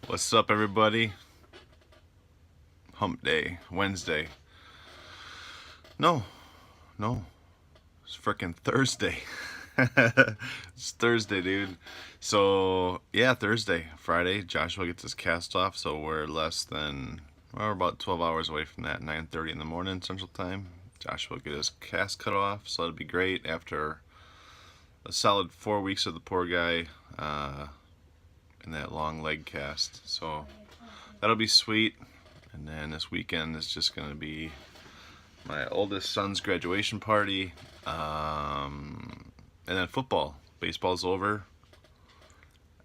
What's up, everybody? Hump day, Wednesday. No, no, it's freaking Thursday. It's Thursday, dude. So, yeah, Thursday. Friday, Joshua gets his cast off, so we're about 12 hours away from that, 9:30 in the morning, Central Time. Joshua will get his cast cut off, so that'll be great after a solid 4 weeks of the poor guy in that long leg cast. So, that'll be sweet. And then this weekend is just going to be my oldest son's graduation party. And then football. Baseball's over.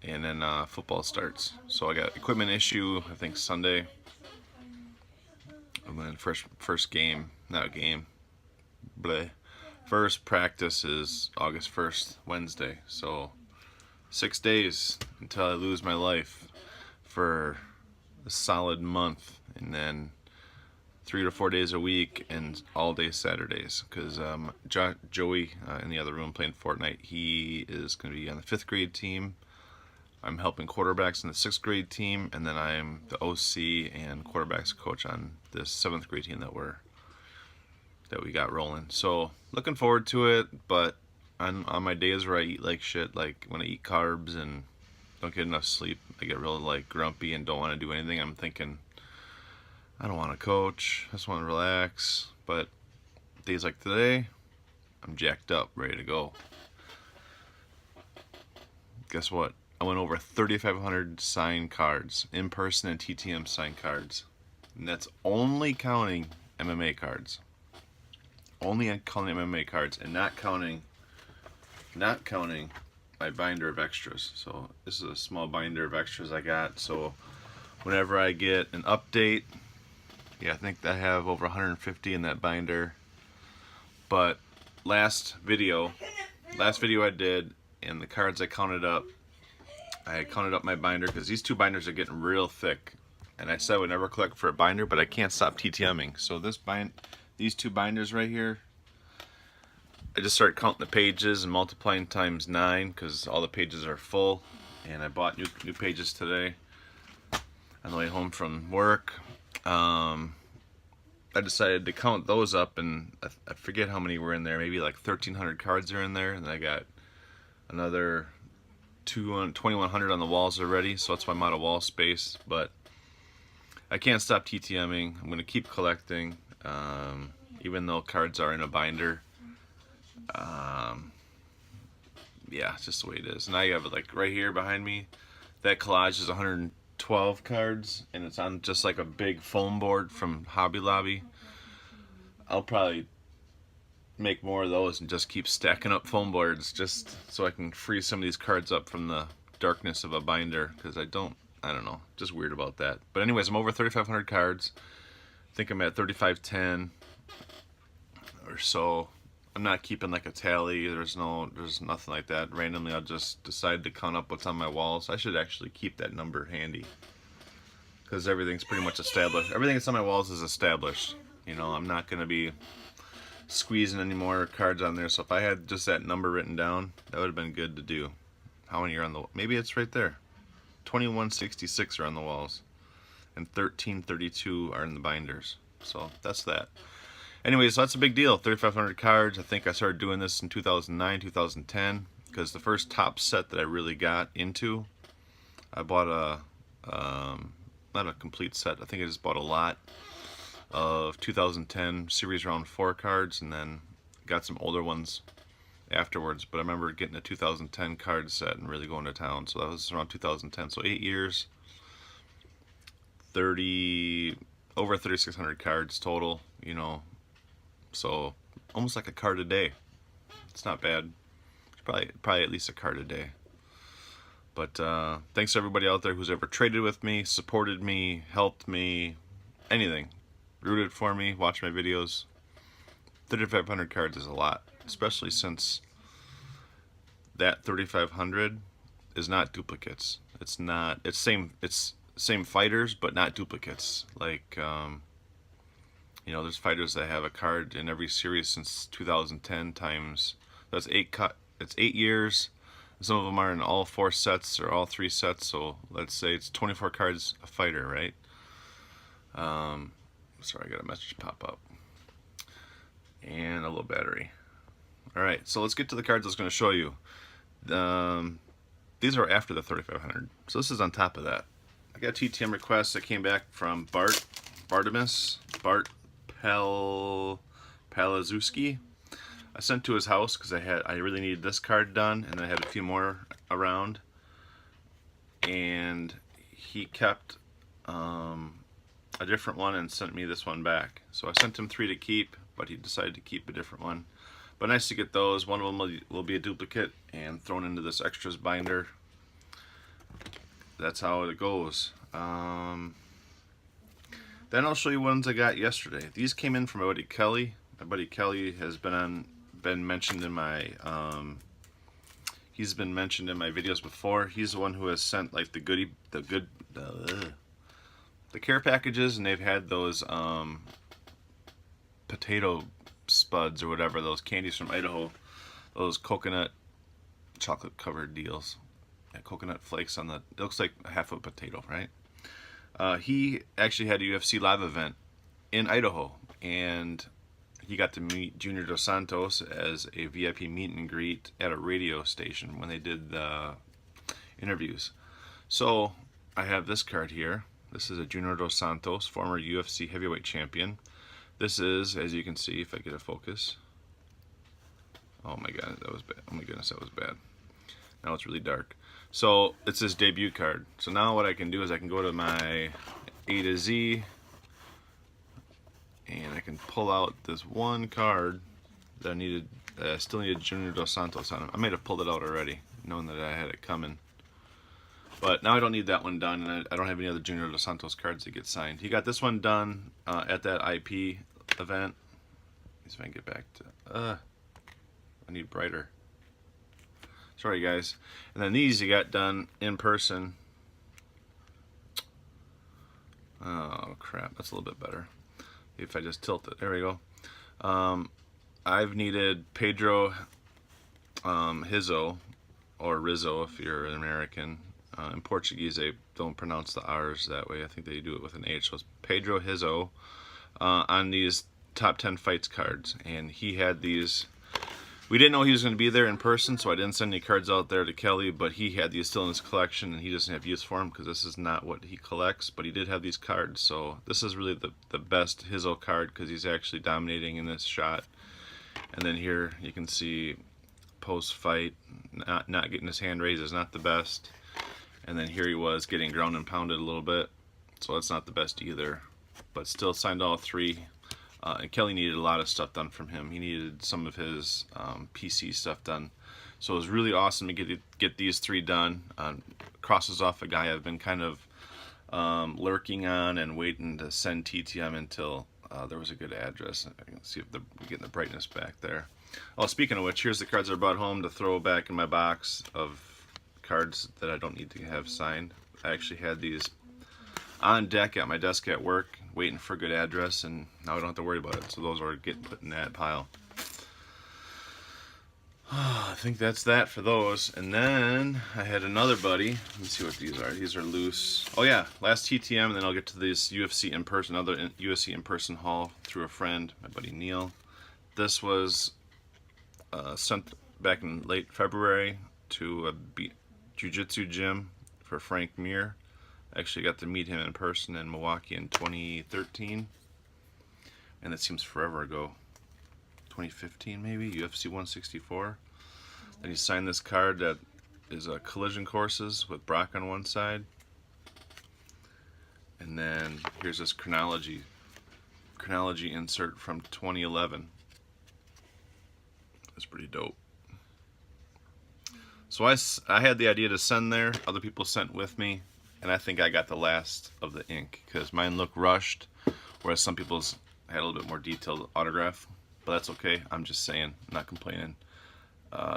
And then football starts. So I got equipment issue, I think Sunday. And then first game, not game. Bleh. First practice is August 1st, Wednesday. So 6 days until I lose my life for a solid month. And then 3 to 4 days a week and all day Saturdays, because Joey in the other room playing Fortnite, he is going to be on the 5th grade team. I'm helping quarterbacks in the 6th grade team, and then I'm the OC and quarterbacks coach on this 7th grade team that we got rolling. So looking forward to it, but on my days where I eat like shit, like when I eat carbs and don't get enough sleep, I get real like grumpy and don't want to do anything. I'm thinking, I don't want to coach, I just want to relax. But days like today, I'm jacked up, ready to go. Guess what? I went over 3,500 signed cards, in person and TTM signed cards. And that's only counting MMA cards. Only counting MMA cards and not counting my binder of extras. So this is a small binder of extras I got. So whenever I get an update, yeah, I think I have over 150 in that binder. But last video I did, and the cards I counted up my binder, because these two binders are getting real thick. And I said I would never collect for a binder, but I can't stop TTMing. So these two binders right here, I just started counting the pages and multiplying times 9, because all the pages are full. And I bought new pages today on the way home from work. I decided to count those up, and I forget how many were in there. Maybe like 1,300 cards are in there, and I got another 2,100 on the walls already. So that's why I'm out of wall space. But I can't stop TTMing. I'm gonna keep collecting, even though cards are in a binder. Yeah, it's just the way it is. And I have it like right here behind me. That collage is 112 cards, and it's on just like a big foam board from Hobby Lobby. I'll probably make more of those and just keep stacking up foam boards just so I can free some of these cards up from the darkness of a binder, because I don't know, just weird about that. But anyways, I'm over 3,500 cards. I think I'm at 3,510 or so. I'm not keeping like a tally. There's nothing like that. Randomly, I'll just decide to count up what's on my walls. I should actually keep that number handy, because everything's pretty much established. Everything that's on my walls is established. You know, I'm not gonna be squeezing any more cards on there. So if I had just that number written down, that would have been good to do. How many are on the? Maybe it's right there. 2,166 are on the walls, and 1,332 are in the binders. So that's that. Anyways, so that's a big deal. 3,500 cards. I think I started doing this in 2009, 2010, because the first top set that I really got into, I bought not a complete set. I think I just bought a lot of 2010 series round 4 cards, and then got some older ones afterwards. But I remember getting a 2010 card set and really going to town. So that was around 2010. So 8 years, over 3,600 cards total. You know. So almost like a card a day. It's not bad. It's probably at least a card a day. But thanks to everybody out there who's ever traded with me, supported me, helped me, anything, rooted for me, watched my videos. 3,500 cards is a lot, especially since that 3,500 is not duplicates. It's same fighters, but not duplicates. Like you know, there's fighters that have a card in every series since 2010 times. That's it's 8 years. Some of them are in all 4 sets or all 3 sets, so let's say it's 24 cards a fighter, right? Sorry, I got a message pop up. And a low battery. Alright, so let's get to the cards I was going to show you. These are after the 3500, so this is on top of that. I got TTM requests that came back from Bart Palazewski. I sent to his house because I really needed this card done, and I had a few more around. And he kept a different one and sent me this one back. So I sent him 3 to keep, but he decided to keep a different one. But nice to get those. One of them will be a duplicate and thrown into this extras binder. That's how it goes. Then I'll show you ones I got yesterday. These came in from my buddy Kelly. My buddy Kelly has been mentioned in my he's been mentioned in my videos before. He's the one who has sent like the care packages, and they've had those potato spuds or whatever, those candies from Idaho, those coconut chocolate covered deals. Yeah, coconut flakes on the, it looks like half a potato, right? He actually had a UFC live event in Idaho, and he got to meet Junior Dos Santos as a VIP meet and greet at a radio station when they did the interviews. So I have this card here. This is a Junior Dos Santos, former UFC heavyweight champion. This is, as you can see, if I get a focus. Oh my god, that was bad. Oh my goodness, that was bad. Now it's really dark. So it's his debut card. So now what I can do is I can go to my A to Z, and I can pull out this one card that I still needed Junior Dos Santos on. I might have pulled it out already, knowing that I had it coming. But now I don't need that one done, and I don't have any other Junior Dos Santos cards that get signed. He got this one done at that IP event. Let me see if I can get back to... I need brighter. Sorry, guys. And then these he got done in person. Oh, crap. That's a little bit better. If I just tilt it. There we go. I've needed Pedro Rizzo, or Rizzo if you're an American. In Portuguese, they don't pronounce the R's that way. I think they do it with an H. So it's Pedro Rizzo on these top 10 fights cards. And he had these. We didn't know he was going to be there in person, so I didn't send any cards out there to Kelly, but he had these still in his collection, and he doesn't have use for them because this is not what he collects, but he did have these cards. So this is really the best Rizzo card because he's actually dominating in this shot. And then here you can see post-fight, not getting his hand raised is not the best. And then here he was getting ground and pounded a little bit, so that's not the best either. But still signed all 3. And Kelly needed a lot of stuff done from him. He needed some of his PC stuff done. So it was really awesome to get these 3 done. Crosses off a guy I've been kind of lurking on and waiting to send TTM until there was a good address. I can see if we're getting the brightness back there. Oh, speaking of which, here's the cards I brought home to throw back in my box of cards that I don't need to have signed. I actually had these on deck at my desk at work, waiting for a good address, and now I don't have to worry about it. So those are getting put in that pile. I think that's that for those. And then I had another buddy. Let me see what these are. These are loose. Oh yeah, last TTM, and then I'll get to this UFC in person, other UFC in person haul through a friend, my buddy Neil. This was sent back in late February to a jiu-jitsu gym for Frank Mir. I actually got to meet him in person in Milwaukee in 2013, and it seems forever ago. 2015 maybe, UFC 164. Then he signed this card that is collision courses with Brock on one side. And then here's this chronology insert from 2011. That's pretty dope. So I had the idea to send there, other people sent with me, and I think I got the last of the ink because mine looked rushed, whereas some people's had a little bit more detailed autograph. But that's okay. I'm just saying, I'm not complaining.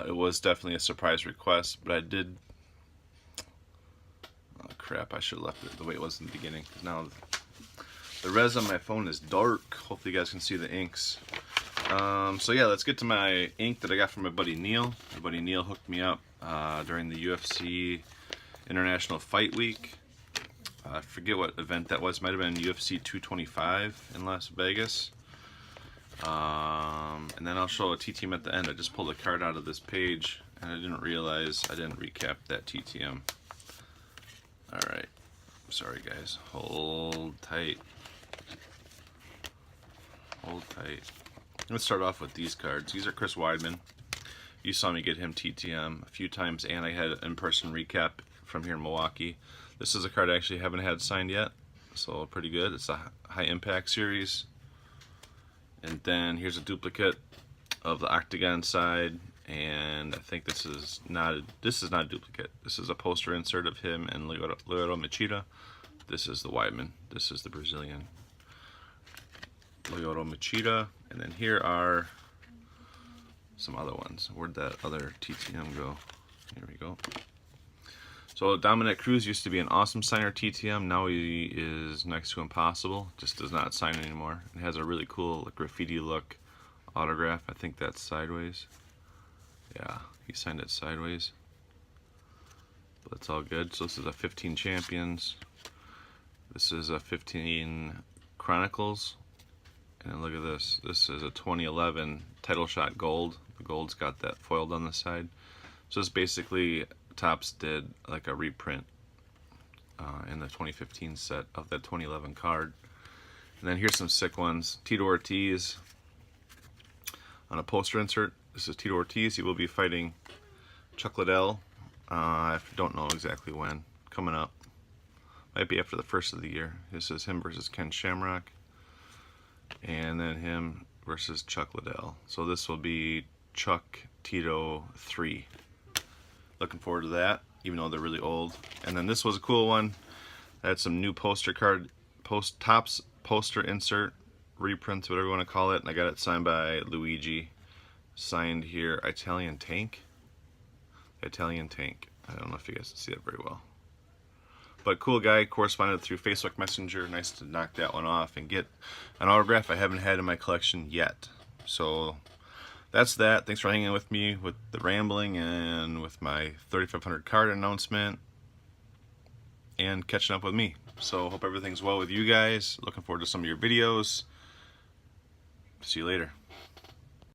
It was definitely a surprise request, but I did. Oh crap! I should have left it the way it was in the beginning. Because now the res on my phone is dark. Hopefully, you guys can see the inks. So yeah, let's get to my ink that I got from my buddy Neil. My buddy Neil hooked me up. during the UFC International Fight Week. I forget what event that was. Might have been UFC 225 in Las Vegas. And then I'll show a TTM at the end. I just pulled a card out of this page and I didn't realize I didn't recap that TTM. Alright. Sorry guys. Hold tight. Hold tight. Let's start off with these cards. These are Chris Weidman. You saw me get him TTM a few times, and I had an in-person recap from here in Milwaukee. This is a card I actually haven't had signed yet, so pretty good. It's a high impact series. And then here's a duplicate of the Octagon side, and I think this is not a duplicate. This is a poster insert of him and Lyoto Machida. This is the Weidman. This is the Brazilian Lyoto Machida. And then here are some other ones. Where'd that other TTM go? Here we go. So Dominic Cruz used to be an awesome signer TTM. Now he is next to impossible. Just does not sign anymore. It has a really cool graffiti look autograph. I think that's sideways. Yeah, he signed it sideways. But it's all good. So this is a 15 Champions. This is a 15 Chronicles. And look at this. This is a 2011 Title Shot Gold. The gold's got that foiled on the side. So it's basically Topps did like a reprint in the 2015 set of that 2011 card. And then here's some sick ones. Tito Ortiz on a poster insert. This is Tito Ortiz. He will be fighting Chuck Liddell. I don't know exactly when. Coming up. Might be after the first of the year. This is him versus Ken Shamrock. And then him versus Chuck Liddell. So this will be Chuck Tito 3. Looking forward to that, even though they're really old. And then this was a cool one. I had some new poster card, Topps poster insert, reprints, whatever you want to call it. And I got it signed by Luigi. Signed here, Italian Tank. Italian Tank. I don't know if you guys can see that very well. But cool guy, corresponded through Facebook Messenger. Nice to knock that one off and get an autograph I haven't had in my collection yet. So that's that. Thanks for hanging with me with the rambling and with my 3,500 card announcement and catching up with me. So hope everything's well with you guys. Looking forward to some of your videos. See you later.